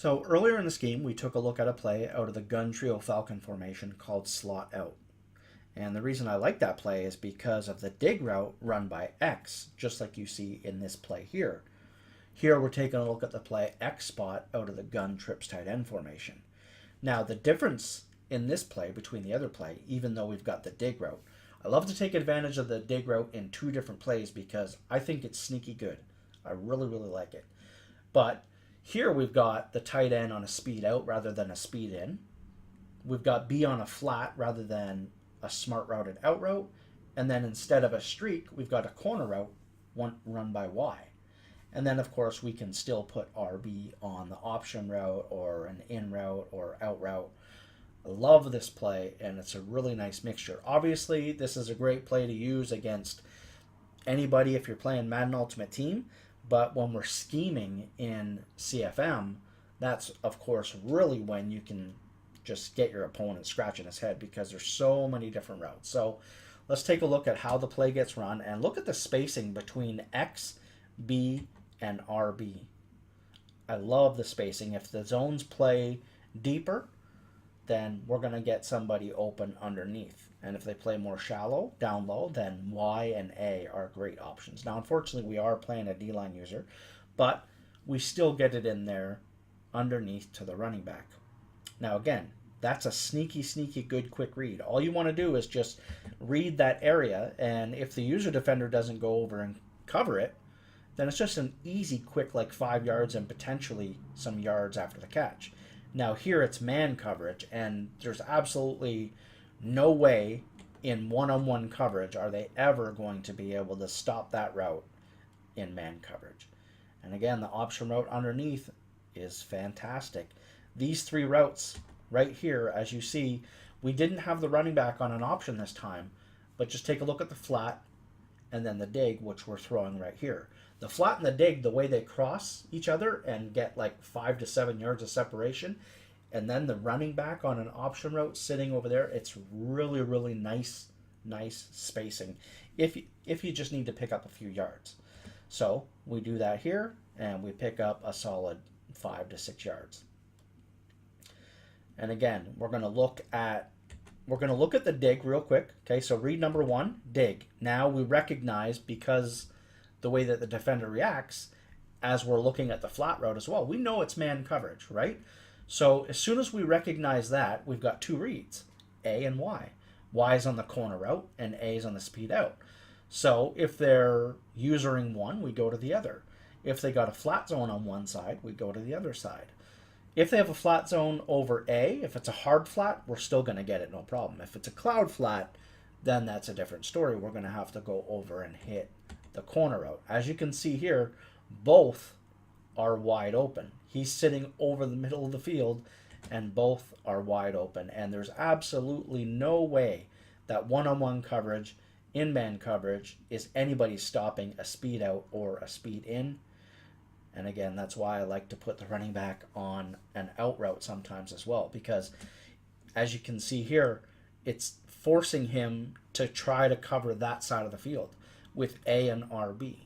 So earlier in this game, we took a look at a play out of the gun trio falcon formation called slot out. And the reason I like that play is because of the dig route run by X, just like you see in this play here. Here we're taking a look at the play X spot out of the gun trips tight end formation. Now the difference in this play between the other play, even though we've got the dig route, I love to take advantage of the dig route in two different plays because I think it's sneaky good. I really, really like it. But here we've got the tight end on a speed out rather than a speed in. We've got B on a flat rather than a smart routed out route. And then instead of a streak, we've got a corner route run by Y. And then, of course, we can still put RB on the option route or an in route or out route. I love this play, and it's a really nice mixture. Obviously, this is a great play to use against anybody if you're playing Madden Ultimate Team. But when we're scheming in CFM, that's, of course, really when you can just get your opponent scratching his head because there's so many different routes. So let's take a look at how the play gets run and look at the spacing between X, B, and RB. I love the spacing. If the zones play deeper, then we're going to get somebody open underneath. And if they play more shallow, down low, then Y and A are great options. Now, unfortunately, we are playing a D-line user, but we still get it in there underneath to the running back. Now, again, that's a sneaky, sneaky good quick read. All you want to do is just read that area, and if the user defender doesn't go over and cover it, then it's just an easy, quick, like 5 yards and potentially some yards after the catch. Now, here it's man coverage, and there's absolutely no way in one-on-one coverage are they ever going to be able to stop that route in man coverage. And again, the option route underneath is fantastic. These three routes right here, as you see, we didn't have the running back on an option this time, but just take a look at the flat and then the dig, which we're throwing right here. The flat and the dig, the way they cross each other and get like 5 to 7 yards of separation, and then the running back on an option route sitting over there, it's really, really nice spacing if you just need to pick up a few yards. So we do that here, and we pick up a solid 5 to 6 yards. And again, we're going to look at the dig real quick. Okay, so read number 1, dig. Now we recognize, because the way that the defender reacts, as we're looking at the flat route as well, we know it's man coverage, right? So as soon as we recognize that, we've got two reads, A and Y. Y is on the corner route, and A is on the speed out. So if they're usering one, we go to the other. If they got a flat zone on one side, we go to the other side. If they have a flat zone over A, if it's a hard flat, we're still going to get it, no problem. If it's a cloud flat, then that's a different story. We're going to have to go over and hit the corner route. As you can see here, both are wide open. He's sitting over the middle of the field, and both are wide open. And there's absolutely no way that one-on-one coverage, in-man coverage, is anybody stopping a speed out or a speed in. And again, that's why I like to put the running back on an out route sometimes as well, because as you can see here, it's forcing him to try to cover that side of the field with A and RB.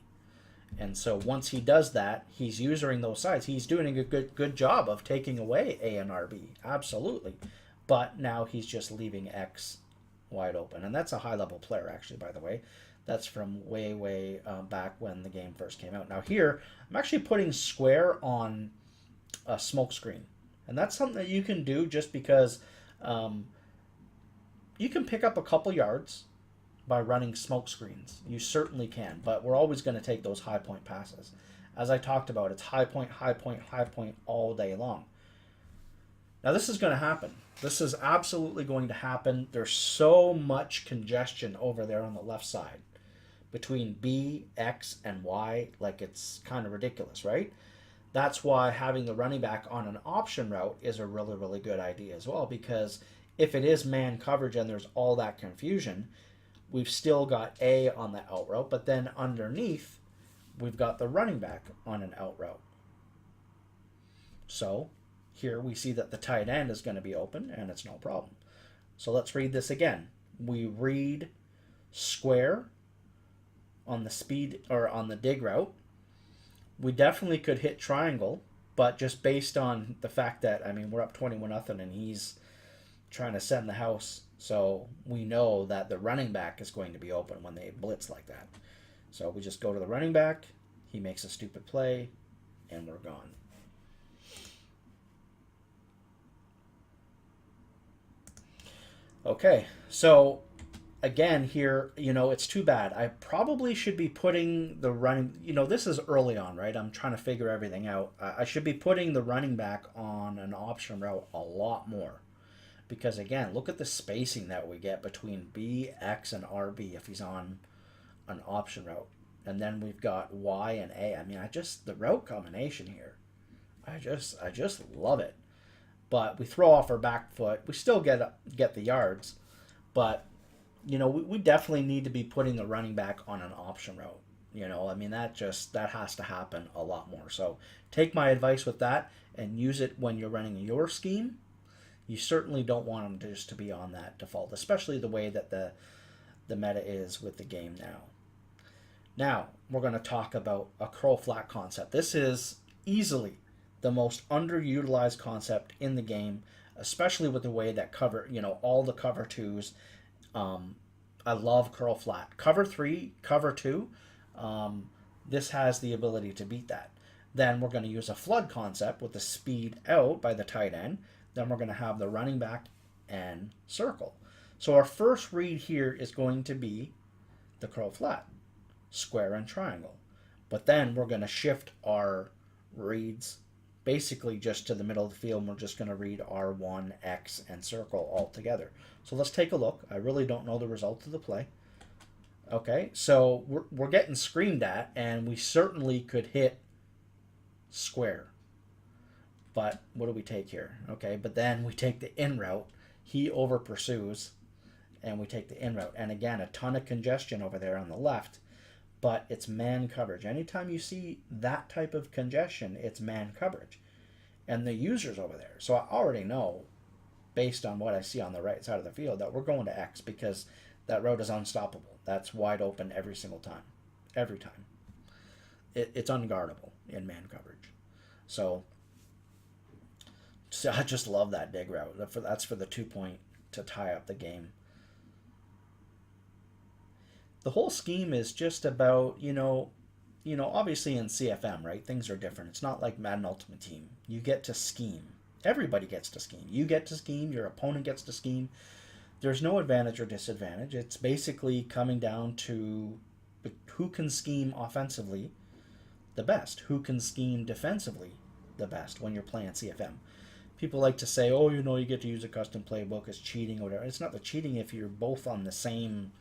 And so once he does that, he's using those sides. He's doing a good job of taking away A and RB, absolutely. But now he's just leaving X wide open. And that's a high-level player, actually, by the way. That's from way back when the game first came out. Now here, I'm actually putting square on a smoke screen. And that's something that you can do just because you can pick up a couple yards by running smoke screens. You certainly can, but we're always going to take those high point passes. As I talked about, it's high point, high point, high point all day long. Now this is going to happen. This is absolutely going to happen. There's so much congestion over there on the left side between B, X, and Y, like it's kind of ridiculous, right? That's why having the running back on an option route is a really, really good idea as well, because if it is man coverage and there's all that confusion, we've still got A on the out route, but then underneath, we've got the running back on an out route. So here we see that the tight end is going to be open, and it's no problem. So let's read this again. We read square on the speed or on the dig route. We definitely could hit triangle But just based on the fact that, I mean, we're up 21 nothing and he's trying to send the house, so we know that the running back is going to be open when they blitz like that. So we just go to the running back, he makes a stupid play, and we're gone. Okay, so again here, it's too bad. I probably should be putting the running, this is early on, right? I'm trying to figure everything out. I should be putting the running back on an option route a lot more. Because again, look at the spacing that we get between B, X, and RB if he's on an option route. And then we've got Y and A. I mean, the route combination here, I just love it. But we throw off our back foot. We still get the yards, but we definitely need to be putting the running back on an option route. I mean, that has to happen a lot more. So take my advice with that and use it when you're running your scheme. You certainly don't want them just to be on that default, especially the way that the meta is with the game now. Now, we're going to talk about a curl flat concept. This is easily the most underutilized concept in the game, especially with the way that all the cover twos. I love curl flat. Cover three, cover two, this has the ability to beat that. Then we're going to use a flood concept with the speed out by the tight end. Then we're going to have the running back and circle. So our first read here is going to be the curl flat, square and triangle. But then we're going to shift our reads basically just to the middle of the field, and we're just going to read R1, X, and circle all together. So let's take a look. I really don't know the result of the play. Okay, so we're getting screamed at, and we certainly could hit square. But what do we take here? Okay, but then we take the in route. He over pursues, and we take the in route. And again, a ton of congestion over there on the left, but it's man coverage. Anytime you see that type of congestion, it's man coverage. And the user's over there. So I already know, based on what I see on the right side of the field, that we're going to X because that route is unstoppable. That's wide open every single time. Every time. It's unguardable in man coverage. So I just love that dig route. That's for the 2-point to tie up the game. The whole scheme is just about, obviously in CFM, right? Things are different. It's not like Madden Ultimate Team. You get to scheme. Everybody gets to scheme. You get to scheme. Your opponent gets to scheme. There's no advantage or disadvantage. It's basically coming down to who can scheme offensively the best, who can scheme defensively the best when you're playing CFM. People like to say, oh, you get to use a custom playbook, it's cheating or whatever. It's not the cheating if you're both on the same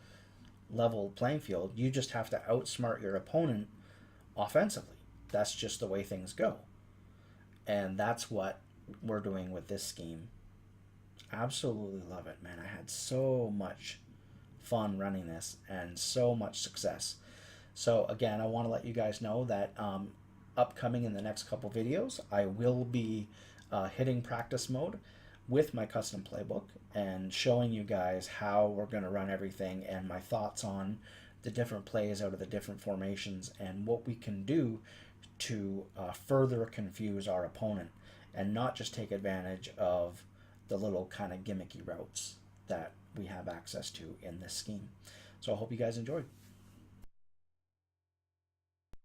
level playing field. You just have to outsmart your opponent offensively. That's just the way things go. And that's what we're doing with this scheme. Absolutely love it, man. I had so much fun running this and so much success. So again, I want to let you guys know that upcoming in the next couple videos, I will be hitting practice mode with my custom playbook and showing you guys how we're going to run everything and my thoughts on the different plays out of the different formations and what we can do to further confuse our opponent and not just take advantage of the little kind of gimmicky routes that we have access to in this scheme. So I hope you guys enjoyed.